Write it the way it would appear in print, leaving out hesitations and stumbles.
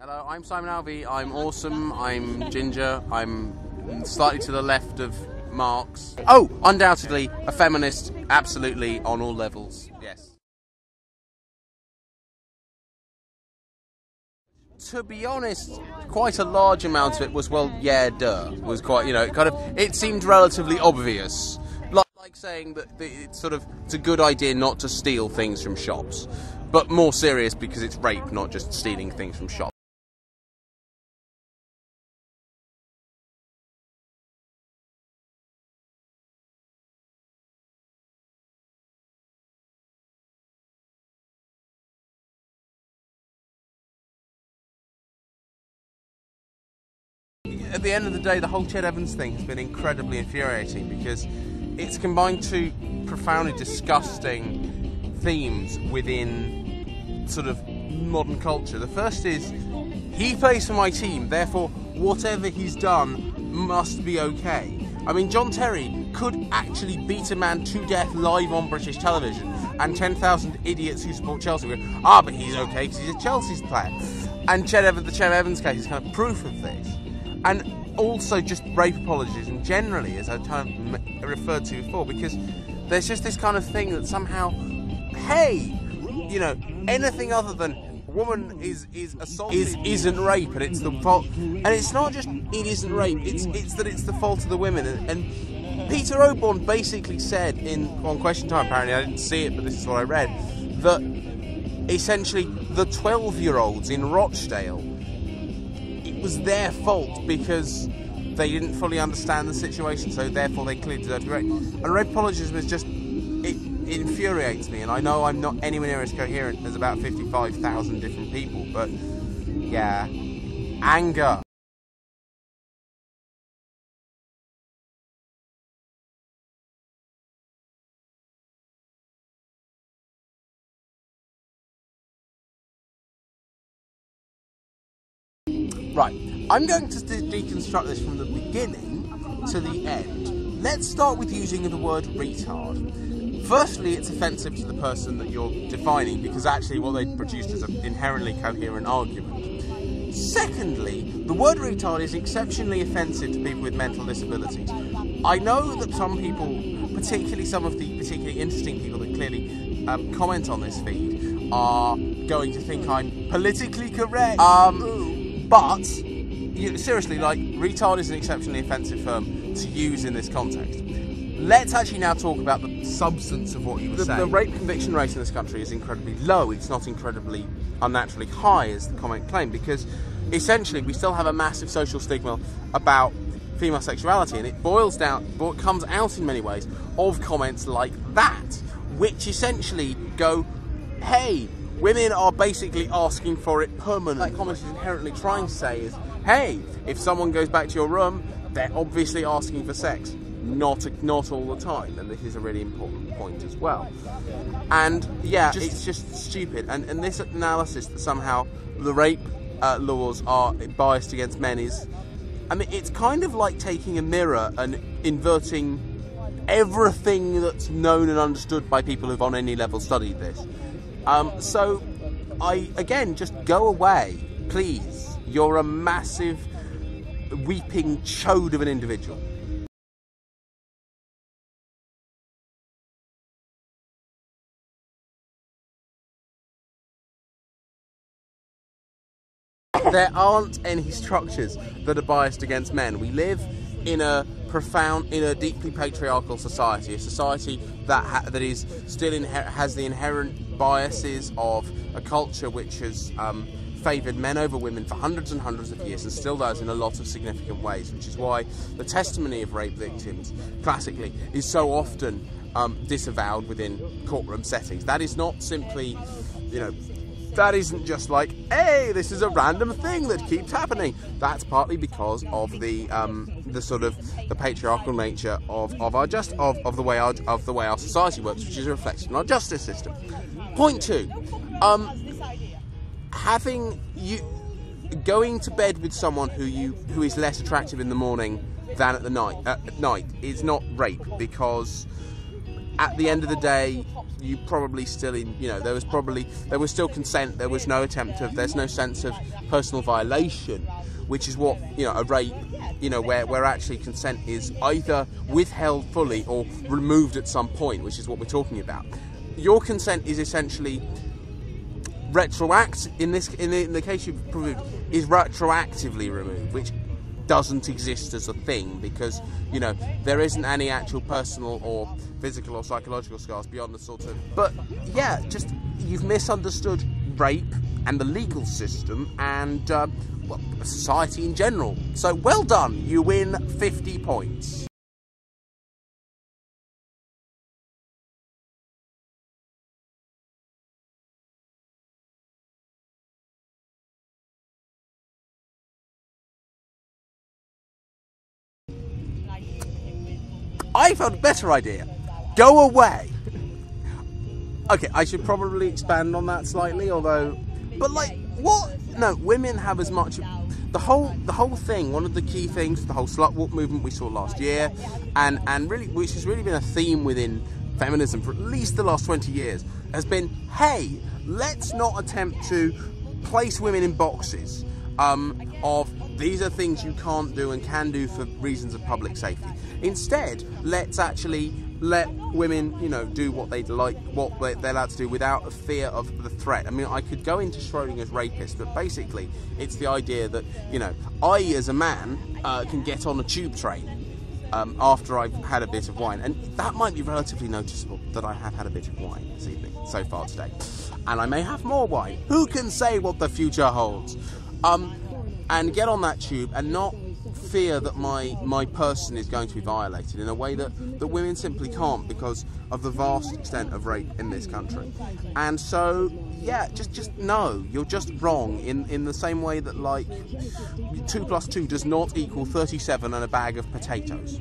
Hello, I'm Simon Alvey. I'm awesome. I'm ginger. I'm slightly to the left of Marx. Oh, undoubtedly a feminist, absolutely on all levels. Yes. To be honest, quite a large amount of it was, well, yeah, duh. Was quite, it seemed relatively obvious. Like saying that it's a good idea not to steal things from shops, but more serious because it's rape, not just stealing things from shops. At the end of the day, the whole Ched Evans thing has been incredibly infuriating because it's combined two profoundly disgusting themes within sort of modern culture. The first is, he plays for my team, therefore whatever he's done must be okay. I mean, John Terry could actually beat a man to death live on British television, and 10,000 idiots who support Chelsea go, but he's okay because he's a Chelsea's player. And the Ched Evans case is kind of proof of this. And also just rape apologies, generally, as I kind of referred to before, because there's just this kind of thing that somehow, hey, anything other than woman is assaulted isn't rape, and it's the fault. And it's not just it isn't rape; it's that it's the fault of the women. And Peter Oborne basically said on Question Time, apparently I didn't see it, but this is what I read, that essentially the 12-year-olds in Rochdale, it was their fault because they didn't fully understand the situation, so therefore they clearly deserve to be raped. And rape apologism is just, it infuriates me, and I know I'm not anywhere near as coherent as about 55,000 different people, but yeah, anger. Right, I'm going to deconstruct this from the beginning to the end. Let's start with using the word retard. Firstly, it's offensive to the person that you're defining because actually what they produced is an inherently coherent argument. Secondly, the word retard is exceptionally offensive to people with mental disabilities. I know that some people, particularly some of the particularly interesting people that clearly comment on this feed, are going to think I'm politically correct. But, seriously, retard is an exceptionally offensive term to use in this context. Let's actually now talk about the substance of what you were saying. The rape conviction rate in this country is incredibly low. It's not incredibly unnaturally high, as the comment claimed, because essentially we still have a massive social stigma about female sexuality, and it comes out in many ways of comments like that, which essentially go, hey, women are basically asking for it permanently. That comment is inherently trying to say is, hey, if someone goes back to your room, they're obviously asking for sex. Not all the time, and this is a really important point as well. And yeah, it's just stupid. And this analysis that somehow the rape laws are biased against men is, I mean, it's kind of like taking a mirror and inverting everything that's known and understood by people who've on any level studied this. So, again, just go away, please. You're a massive, weeping chode of an individual. There aren't any structures that are biased against men. We live in a deeply patriarchal society, a society that is still has the inherent biases of a culture which has favoured men over women for hundreds and hundreds of years, and still does in a lot of significant ways, which is why the testimony of rape victims, classically, is so often disavowed within courtroom settings. That is not simply, that isn't just like, hey, this is a random thing that keeps happening. That's partly because of the patriarchal nature of the way our society works, which is reflected in our justice system. Point two, going to bed with someone who is less attractive in the morning than at night is not rape, because at the end of the day, you probably still there was still consent. There was no there's no sense of personal violation, which is what a rape, where actually consent is either withheld fully or removed at some point, which is what we're talking about. Your consent is essentially in the case you've proved, is retroactively removed, which doesn't exist as a thing because there isn't any actual personal or physical or psychological scars beyond the sort of. But yeah, just you've misunderstood rape and the legal system and society in general. So well done, you win 50 points. I found a better idea. Go away. Okay, I should probably expand on that slightly, but like, what? No, women have as much. The whole thing. One of the key things, the whole slut walk movement we saw last year, and really, which has really been a theme within feminism for at least the last 20 years, has been, hey, let's not attempt to place women in boxes of these are things you can't do and can do for reasons of public safety. Instead, let's actually let women, do what they'd like, what they're allowed to do without a fear of the threat. I mean, I could go into Schrodinger's rapist, but basically, it's the idea that, I as a man can get on a tube train after I've had a bit of wine, and that might be relatively noticeable that I have had a bit of wine this evening, so far today, and I may have more wine. Who can say what the future holds? And get on that tube and not fear that my person is going to be violated in a way that women simply can't because of the vast extent of rape in this country. And so, yeah, just no, you're just wrong in the same way that, like, 2 + 2 does not equal 37 and a bag of potatoes.